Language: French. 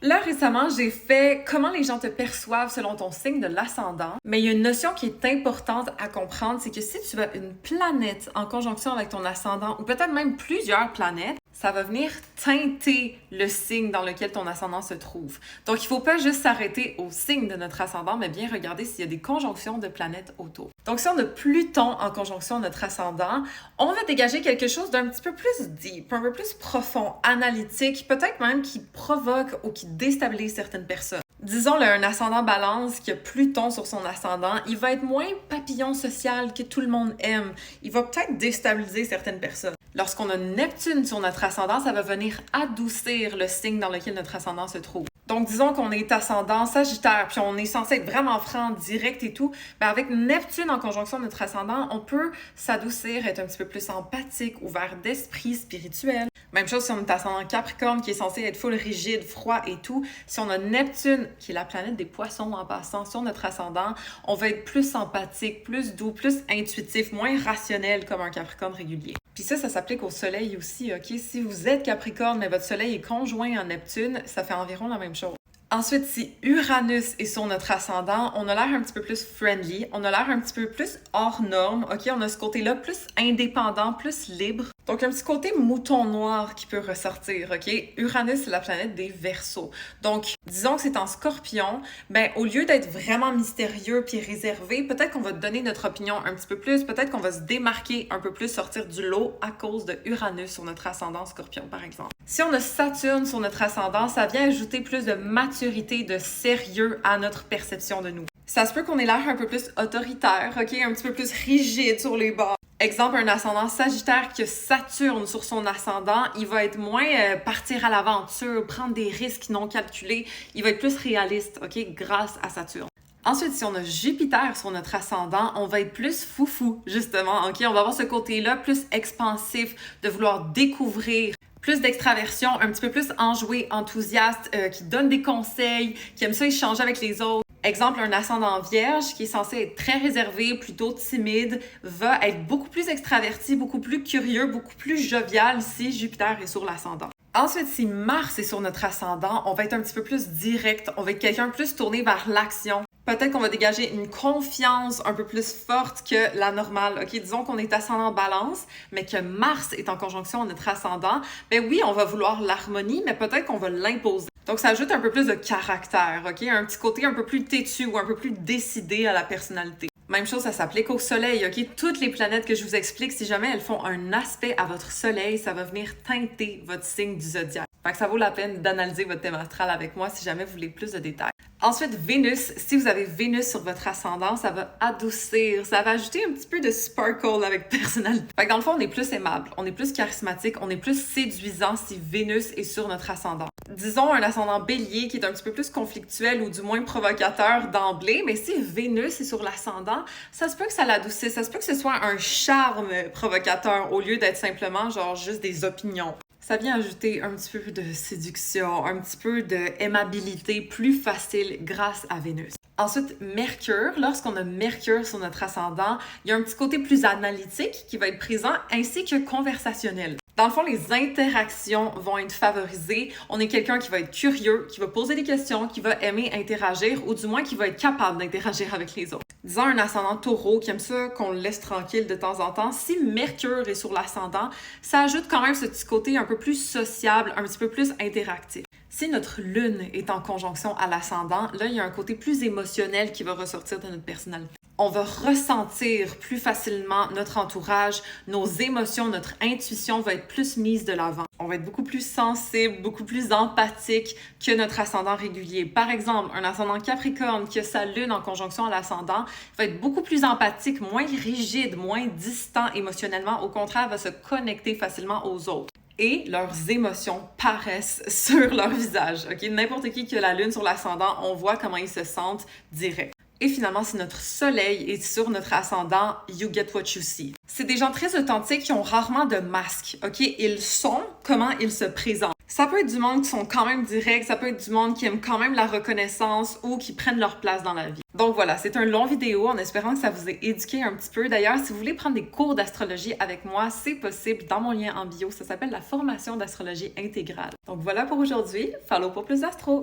Là, récemment, j'ai fait comment les gens te perçoivent selon ton signe de l'ascendant. Mais il y a une notion qui est importante à comprendre, c'est que si tu as une planète en conjonction avec ton ascendant, ou peut-être même plusieurs planètes, ça va venir teinter le signe dans lequel ton ascendant se trouve. Donc, il ne faut pas juste s'arrêter au signe de notre ascendant, mais bien regarder s'il y a des conjonctions de planètes autour. Donc, si on a Pluton en conjonction à notre ascendant, on va dégager quelque chose d'un petit peu plus deep, un peu plus profond, analytique, peut-être même qui provoque ou qui déstabilise certaines personnes. Disons, là, un ascendant balance qui a Pluton sur son ascendant, il va être moins papillon social que tout le monde aime. Il va peut-être déstabiliser certaines personnes. Lorsqu'on a Neptune sur notre ascendant, ça va venir adoucir le signe dans lequel notre ascendant se trouve. Donc, disons qu'on est ascendant Sagittaire, puis on est censé être vraiment franc, direct et tout. Ben avec Neptune en conjonction de notre ascendant, on peut s'adoucir, être un petit peu plus empathique, ouvert d'esprit, spirituel. Même chose si on est ascendant Capricorne, qui est censé être full rigide, froid et tout. Si on a Neptune, qui est la planète des poissons en passant, sur notre ascendant, on va être plus empathique, plus doux, plus intuitif, moins rationnel comme un Capricorne régulier. Puis ça s'applique au soleil aussi, OK? Si vous êtes Capricorne, mais votre soleil est conjoint en Neptune, ça fait environ la même chose. Ensuite, si Uranus est sur notre ascendant, on a l'air un petit peu plus friendly, on a l'air un petit peu plus hors norme, OK? On a ce côté-là plus indépendant, plus libre. Donc, un petit côté mouton noir qui peut ressortir, OK? Uranus, c'est la planète des Verseaux. Donc, disons que c'est en Scorpion, ben au lieu d'être vraiment mystérieux puis réservé, peut-être qu'on va donner notre opinion un petit peu plus, peut-être qu'on va se démarquer un peu plus, sortir du lot à cause de Uranus sur notre ascendant Scorpion, par exemple. Si on a Saturne sur notre ascendant, ça vient ajouter plus de maturité, de sérieux à notre perception de nous. Ça se peut qu'on ait l'air un peu plus autoritaire, OK? Un petit peu plus rigide sur les bords. Exemple, un ascendant Sagittaire qui a Saturne sur son ascendant, il va être moins partir à l'aventure, prendre des risques non calculés. Il va être plus réaliste, OK? Grâce à Saturne. Ensuite, si on a Jupiter sur notre ascendant, on va être plus foufou, justement, OK? On va avoir ce côté-là plus expansif, de vouloir découvrir, plus d'extraversion, un petit peu plus enjoué, enthousiaste, qui donne des conseils, qui aime ça échanger avec les autres. Exemple, un ascendant vierge qui est censé être très réservé, plutôt timide, va être beaucoup plus extraverti, beaucoup plus curieux, beaucoup plus jovial si Jupiter est sur l'ascendant. Ensuite, si Mars est sur notre ascendant, on va être un petit peu plus direct, on va être quelqu'un plus tourné vers l'action. Peut-être qu'on va dégager une confiance un peu plus forte que la normale. OK, disons qu'on est ascendant balance, mais que Mars est en conjonction à notre ascendant. Ben oui, on va vouloir l'harmonie, mais peut-être qu'on va l'imposer. Donc, ça ajoute un peu plus de caractère, OK? Un petit côté un peu plus têtu ou un peu plus décidé à la personnalité. Même chose, ça s'applique au soleil, OK? Toutes les planètes que je vous explique, si jamais elles font un aspect à votre soleil, ça va venir teinter votre signe du zodiaque. Fait que ça vaut la peine d'analyser votre thème astral avec moi si jamais vous voulez plus de détails. Ensuite, Vénus. Si vous avez Vénus sur votre ascendant, ça va adoucir, ça va ajouter un petit peu de sparkle avec personnalité. Fait que dans le fond, on est plus aimable, on est plus charismatique, on est plus séduisant si Vénus est sur notre ascendant. Disons un ascendant bélier qui est un petit peu plus conflictuel ou du moins provocateur d'emblée, mais si Vénus est sur l'ascendant, ça se peut que ça l'adoucisse, ça se peut que ce soit un charme provocateur au lieu d'être simplement genre juste des opinions. Ça vient ajouter un petit peu de séduction, un petit peu d'aimabilité plus facile grâce à Vénus. Ensuite, Mercure. Lorsqu'on a Mercure sur notre ascendant, il y a un petit côté plus analytique qui va être présent ainsi que conversationnel. Dans le fond, les interactions vont être favorisées. On est quelqu'un qui va être curieux, qui va poser des questions, qui va aimer interagir ou du moins qui va être capable d'interagir avec les autres. Disons un ascendant taureau qui aime ça qu'on le laisse tranquille de temps en temps. Si Mercure est sur l'ascendant, ça ajoute quand même ce petit côté un peu plus sociable, un petit peu plus interactif. Si notre lune est en conjonction à l'ascendant, là, il y a un côté plus émotionnel qui va ressortir de notre personnalité. On va ressentir plus facilement notre entourage, nos émotions, notre intuition va être plus mise de l'avant. On va être beaucoup plus sensible, beaucoup plus empathique que notre ascendant régulier. Par exemple, un ascendant Capricorne qui a sa lune en conjonction à l'ascendant va être beaucoup plus empathique, moins rigide, moins distant émotionnellement. Au contraire, va se connecter facilement aux autres. Et leurs émotions paraissent sur leur visage. OK? N'importe qui a la lune sur l'ascendant, on voit comment ils se sentent direct. Et finalement, si notre soleil est sur notre ascendant, you get what you see. C'est des gens très authentiques qui ont rarement de masque, OK? Ils sont comment ils se présentent. Ça peut être du monde qui sont quand même directs, ça peut être du monde qui aime quand même la reconnaissance ou qui prennent leur place dans la vie. Donc voilà, c'est un long vidéo en espérant que ça vous ait éduqué un petit peu. D'ailleurs, si vous voulez prendre des cours d'astrologie avec moi, c'est possible dans mon lien en bio. Ça s'appelle la formation d'astrologie intégrale. Donc voilà pour aujourd'hui. Follow pour plus d'astro!